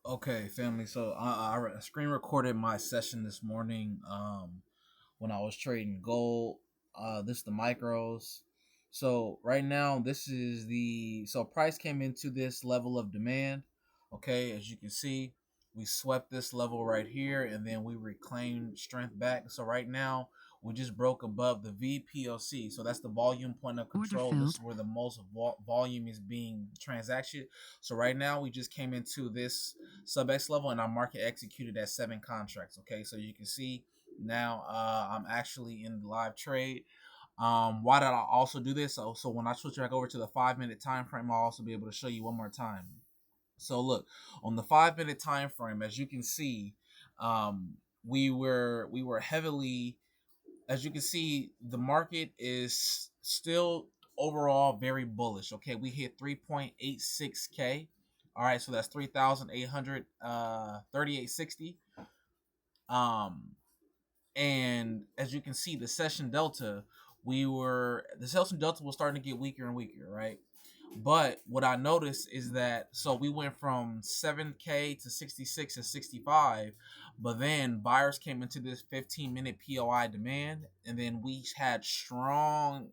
Okay, family. So I screen recorded my session this morning. When I was trading gold. This is the micros. So right now, this is the price came into this level of demand. Okay, as you can see, we swept this level right here, and then we reclaimed strength back. So right now, we just broke above the VPOC. So that's the volume point of control. This is where the most volume is being transacted. So right now, we just came into this sub X level, and our market executed at 7 contracts. Okay, so you can see now I'm actually in the live trade. Why did I also do this? So when I switch back over to the 5 minute time frame, I'll also be able to show you one more time. So look, on the 5 minute time frame, as you can see, um, we were heavily, as you can see, the market is still overall very bullish. Okay, we hit 3.86k. All right, so that's 3,800 3860. Um, and as you can see, the session delta was starting to get weaker and weaker, right? But what I noticed is that we went from 7K to 66 and 65, but then buyers came into this 15-minute POI demand, and then we had strong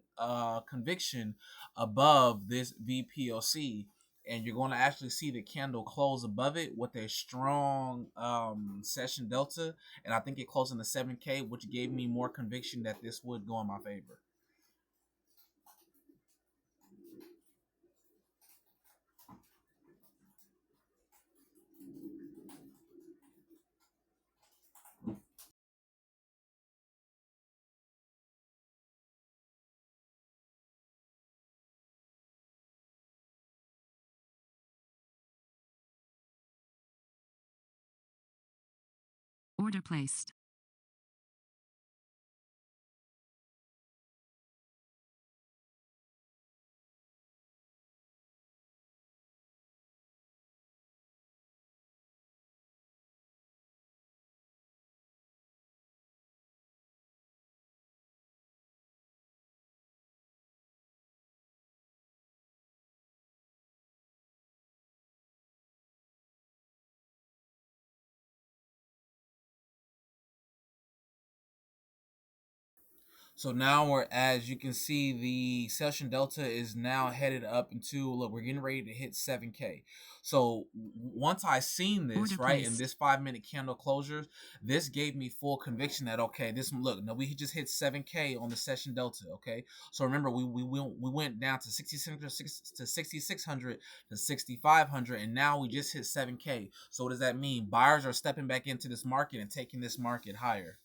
conviction above this VPOC, and you're going to actually see the candle close above it with a strong session delta, and I think it closed in the 7K, which gave me more conviction that this would go in my favor. Order placed. So now we're, as you can see, the session delta is now headed up into, look, we're getting ready to hit 7K. So once I seen this, right, in this 5 minute candle closures, this gave me full conviction that, okay, this, look, no, we just hit 7K on the session delta, okay? So remember, we went down to 6,600 to 6,500, and now we just hit 7K. So what does that mean? Buyers are stepping back into this market and taking this market higher.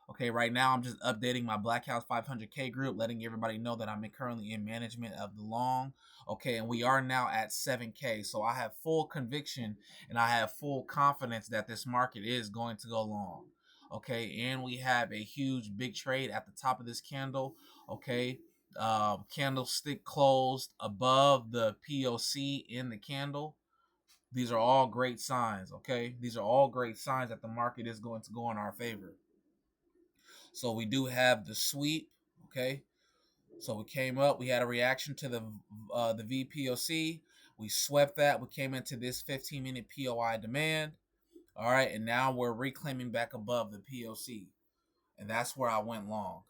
Okay, right now I'm just updating my Black House 500K group, letting everybody know that I'm currently in management of the long. Okay, and we are now at 7K. So I have full conviction and I have full confidence that this market is going to go long. Okay, and we have a huge big trade at the top of this candle. Okay, candlestick closed above the POC in the candle. These are all great signs. Okay, these are all great signs that the market is going to go in our favor. So we do have the sweep. Okay. So we came up. We had a reaction to the VPOC. We swept that. We came into this 15-minute POI demand. All right, and now we're reclaiming back above the POC, and that's where I went long.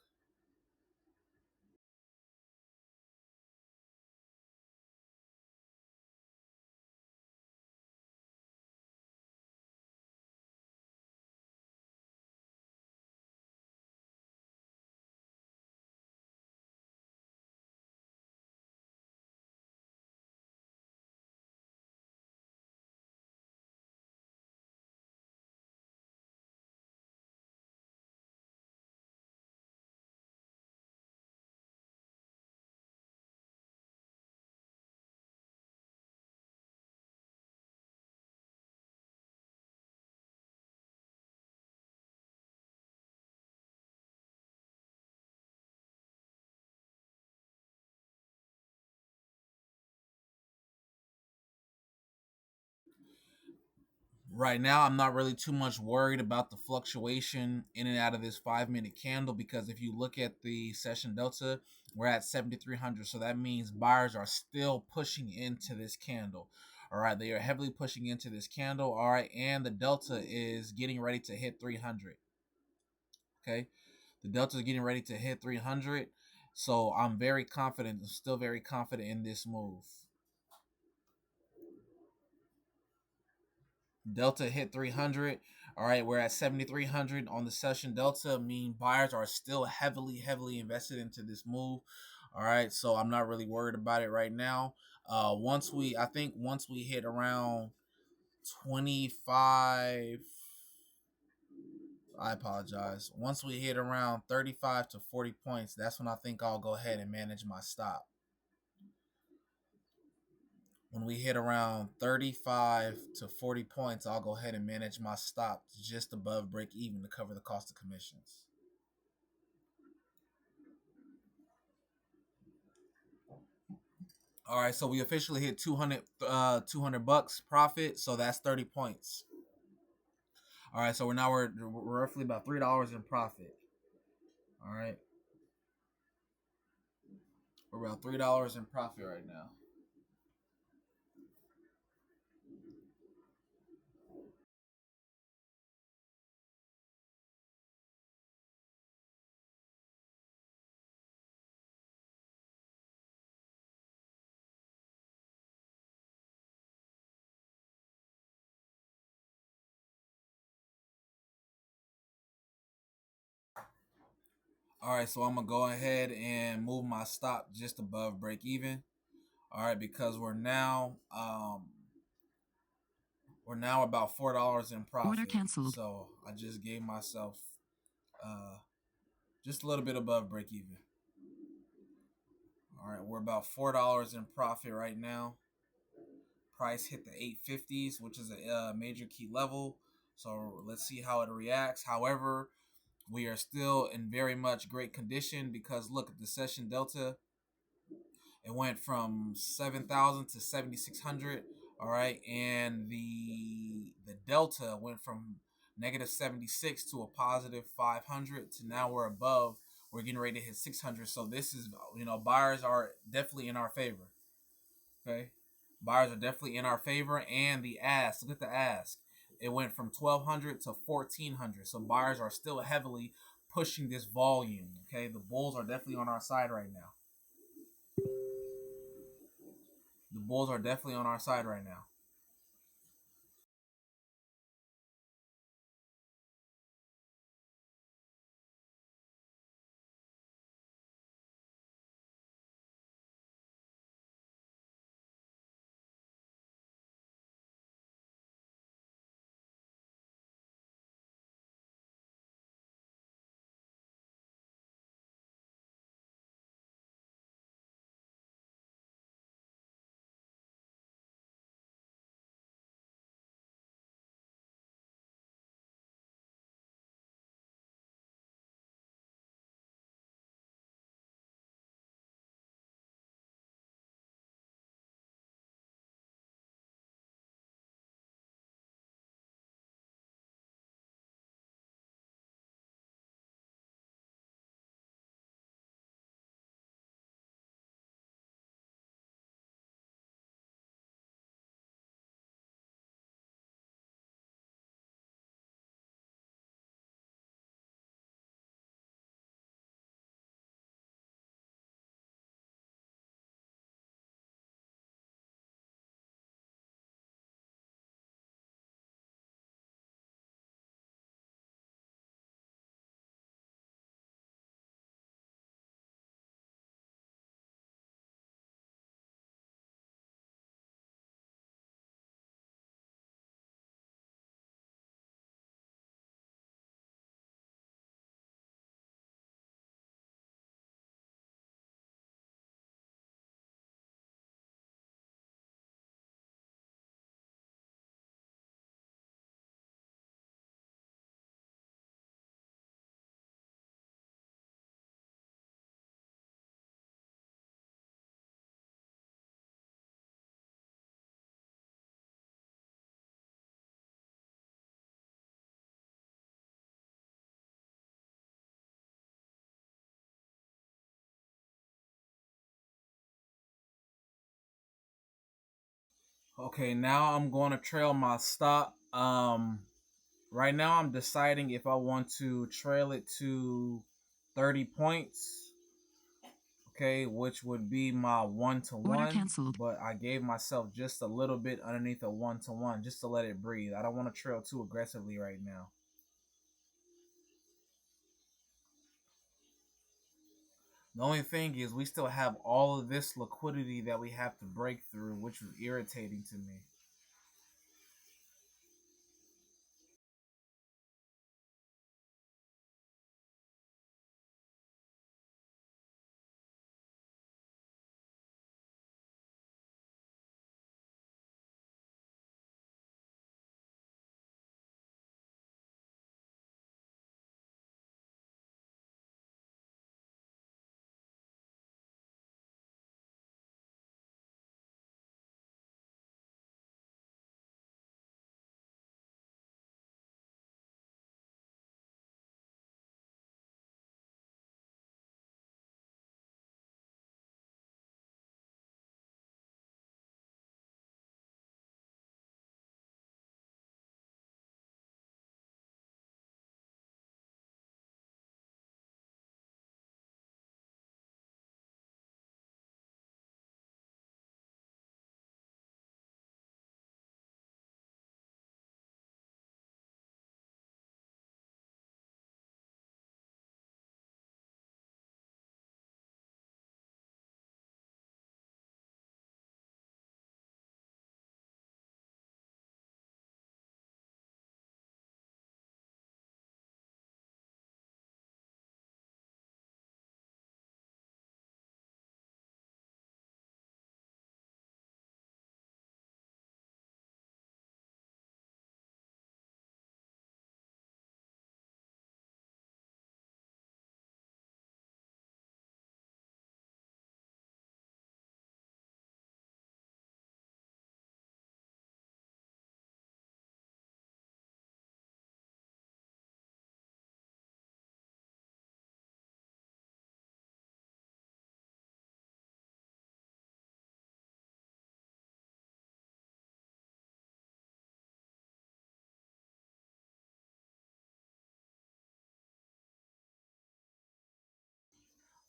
Right now, I'm not really too much worried about the fluctuation in and out of this 5 minute candle, because if you look at the session delta, we're at 7,300. So that means buyers are still pushing into this candle. All right, they are heavily pushing into this candle. All right, and the delta is getting ready to hit 300. Okay, the delta is getting ready to hit 300. So I'm very confident. I'm still very confident in this move. Delta hit 300. All right, we're at 7,300 on the session delta. Mean buyers are still heavily invested into this move. All right, so I'm not really worried about it right now. I think once we hit around 25, I apologize. Once we hit around 35 to 40 points, that's when I think I'll go ahead and manage my stop. When we hit around 35 to 40 points, I'll go ahead and manage my stop just above break even to cover the cost of commissions. All right, so we officially hit 200 bucks profit, so that's 30 points. All right, so we're roughly about $3 in profit. All right. We're about $3 in profit right now. All right, so I'm gonna go ahead and move my stop just above break even. All right, because we're now about $4 in profit. Order canceled. So I just gave myself just a little bit above break even. All right, we're about $4 in profit right now. Price hit the 850s, which is a major key level. So let's see how it reacts. However, we are still in very much great condition because look at the session delta. It went from 7,000 to 7,600. All right, and the delta went from negative 76 to a positive 500 to now we're above. We're getting ready to hit 600. So this is, buyers are definitely in our favor. Okay, buyers are definitely in our favor, and the ask. Look at the ask. It went from 1,200 to 1,400. So buyers are still heavily pushing this volume. Okay, the bulls are definitely on our side right now. The bulls are definitely on our side right now. Okay, now I'm going to trail my stop. Right now I'm deciding if I want to trail it to 30 points, okay, which would be my one to Order one. cancelled. But I gave myself just a little bit underneath a one to one just to let it breathe. I don't want to trail too aggressively right now. The only thing is we still have all of this liquidity that we have to break through, which was irritating to me.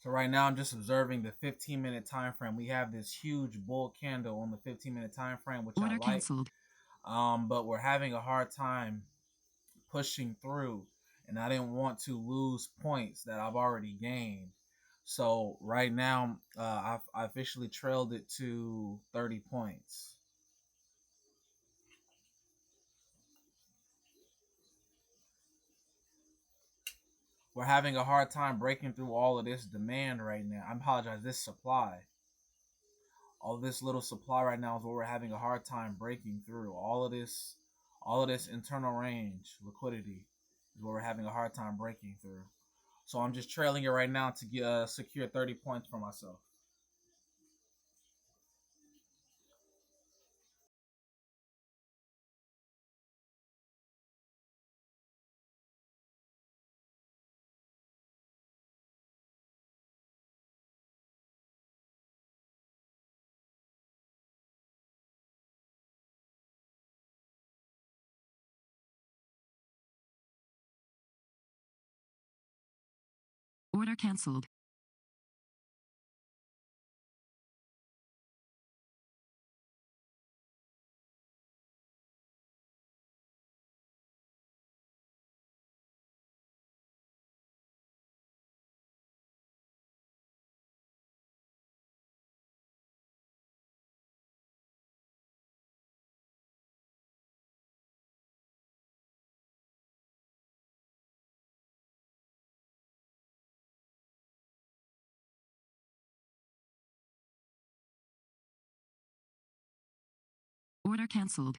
So right now I'm just observing the 15-minute time frame. We have this huge bull candle on the 15-minute time frame, which I Order like. cancelled. But we're having a hard time pushing through, and I didn't want to lose points that I've already gained. So right now, I officially trailed it to 30 points. We're having a hard time breaking through all of this demand right now. I apologize, this supply. All this little supply right now is what we're having a hard time breaking through. All of this internal range liquidity is what we're having a hard time breaking through. So I'm just trailing it right now to get secure 30 points for myself. Order cancelled. Order cancelled.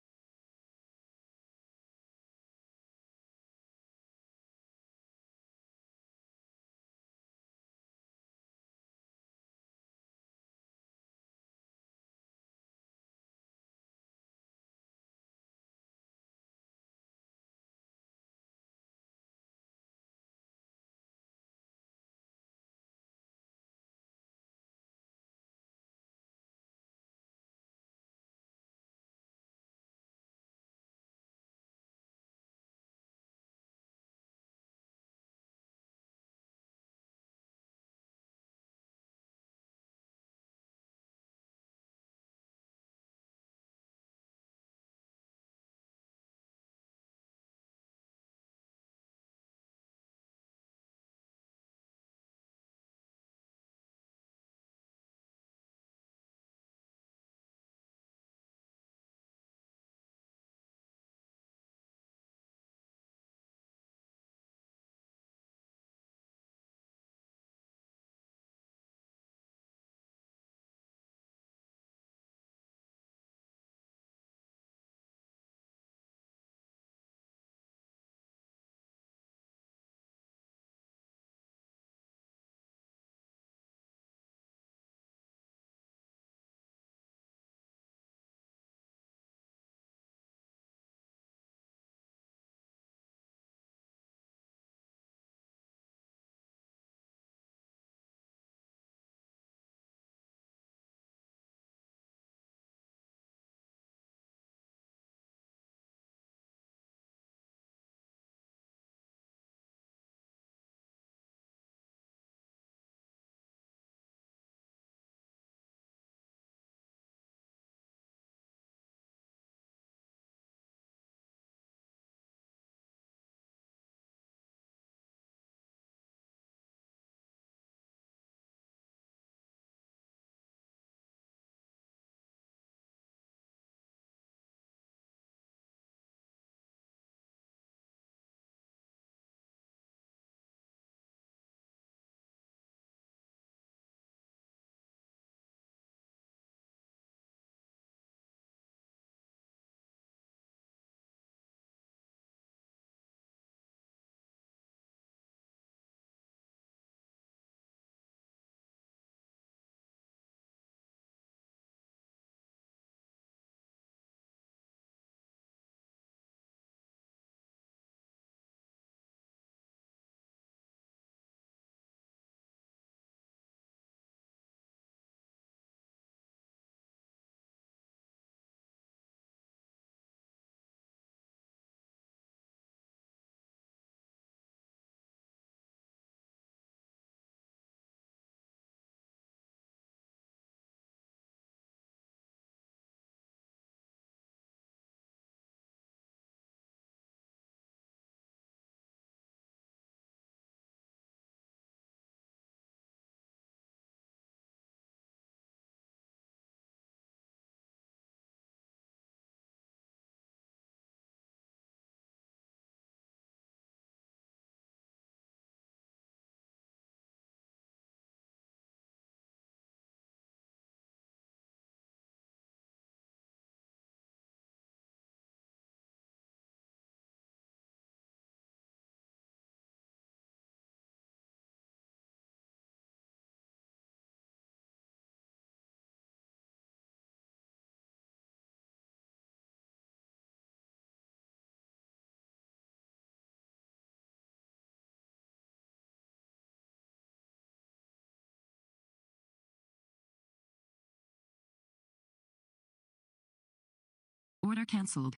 Order canceled.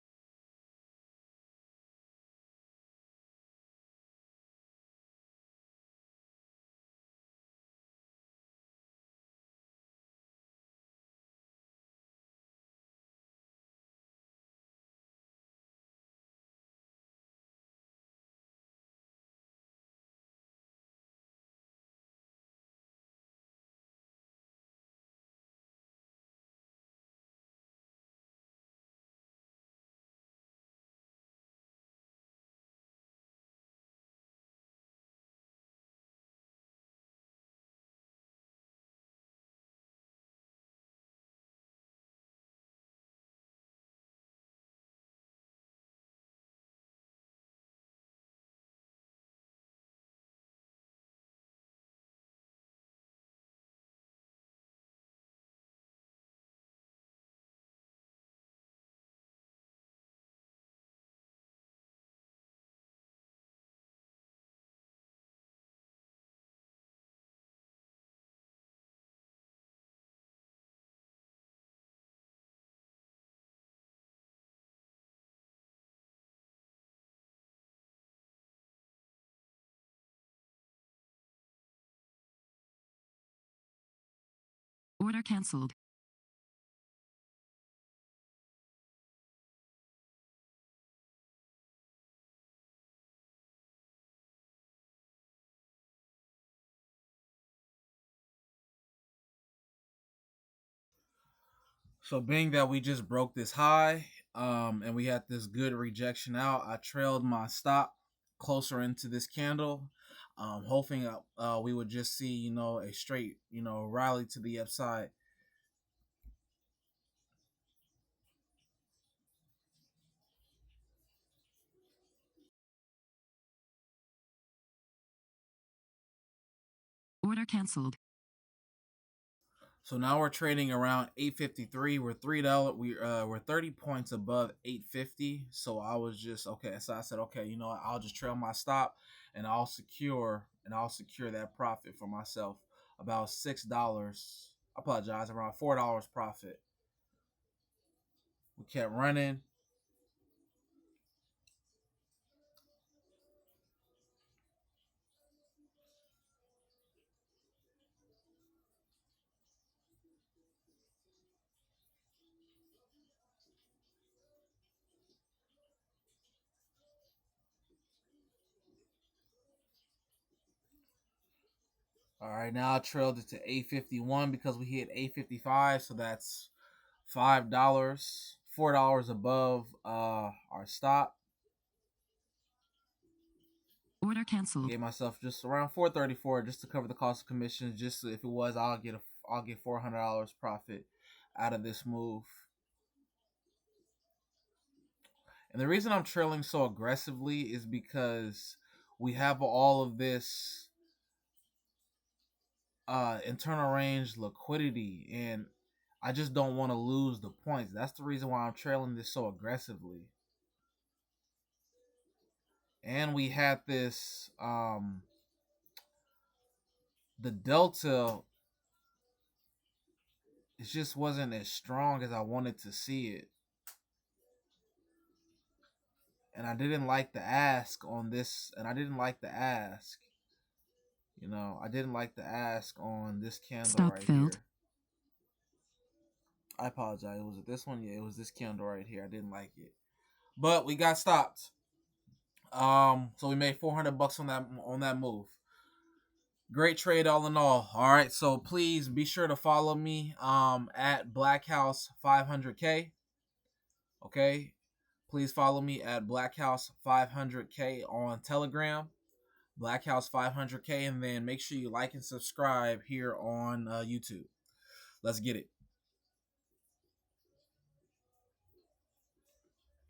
Order canceled. So being that we just broke this high, and we had this good rejection out, I trailed my stop closer into this candle, hoping we would just see, a straight, rally to the upside. Order canceled. So now we're trading around 853. We're $3. We're 30 points above 850. So I was just okay. So I said, okay, what, I'll just trail my stop, and I'll secure that profit for myself. About $6. I apologize, around $4 profit. We kept running. All right, now I trailed it to 851 because we hit 855. So that's $5, $4 above our stop. Order canceled. Gave myself just around 434 just to cover the cost of commissions. Just so if it was, I'll get $400 profit out of this move. And the reason I'm trailing so aggressively is because we have all of this internal range liquidity, and I just don't want to lose the points. That's the reason why I'm trailing this so aggressively. And we had this the delta, it just wasn't as strong as I wanted to see it. And I didn't like the ask on this, and I didn't like the ask. I didn't like the ask on this candle Stop right filled. here. I apologize. Was it this one? Yeah, it was this candle right here. I didn't like it, but we got stopped. So we made $400 on that move. Great trade all in all. All right, so please be sure to follow me at Blackhouse 500K. Okay, please follow me at Blackhouse 500K on Telegram. Blackhouse 500K, and then make sure you like and subscribe here on YouTube. Let's get it.